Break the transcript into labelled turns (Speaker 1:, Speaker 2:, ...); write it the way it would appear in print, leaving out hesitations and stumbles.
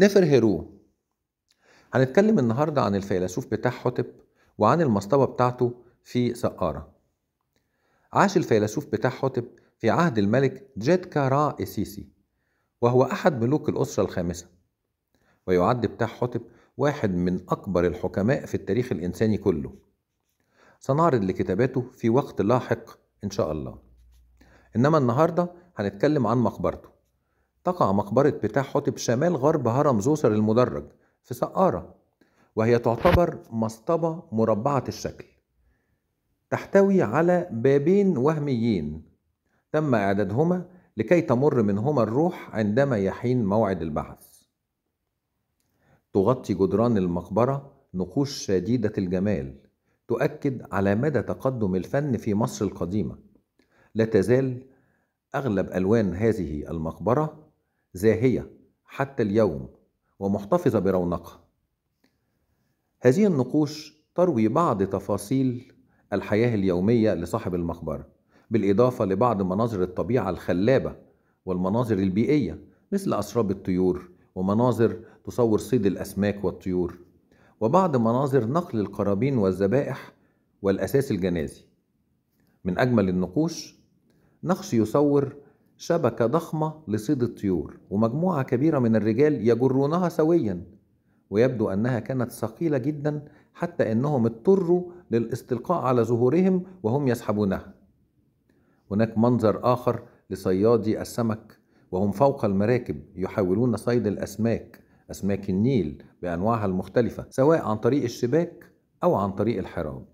Speaker 1: نفرهرو. هنتكلم النهاردة عن الفيلسوف بتاع حتب وعن المصطبة بتاعته في سقارة. عاش الفيلسوف بتاع حتب في عهد الملك جيدكا را إسيسي، وهو أحد ملوك الأسرة الخامسة، ويعد بتاع حتب واحد من أكبر الحكماء في التاريخ الإنساني كله. سنعرض لكتاباته في وقت لاحق إن شاء الله. إنما النهاردة هنتكلم عن مقبرته. تقع مقبرة بتاع حتب شمال غرب هرم زوسر المدرج في سقارة، وهي تعتبر مصطبة مربعة الشكل، تحتوي على بابين وهميين تم إعدادهما لكي تمر منهما الروح عندما يحين موعد البعث. تغطي جدران المقبرة نقوش شديدة الجمال تؤكد على مدى تقدم الفن في مصر القديمة. لا تزال أغلب ألوان هذه المقبرة زاهية حتى اليوم ومحتفظة برونقها. هذه النقوش تروي بعض تفاصيل الحياة اليومية لصاحب المقبرة، بالإضافة لبعض مناظر الطبيعة الخلابة والمناظر البيئية مثل أسراب الطيور ومناظر تصور صيد الأسماك والطيور، وبعض مناظر نقل القرابين والذبائح والأساس الجنازي. من أجمل النقوش نقش يصور شبكة ضخمة لصيد الطيور ومجموعة كبيرة من الرجال يجرونها سويا، ويبدو أنها كانت ثقيلة جدا حتى أنهم اضطروا للاستلقاء على ظهورهم وهم يسحبونها. هناك منظر آخر لصيادي السمك وهم فوق المراكب يحاولون صيد الأسماك، أسماك النيل بأنواعها المختلفة، سواء عن طريق الشباك أو عن طريق الحراب.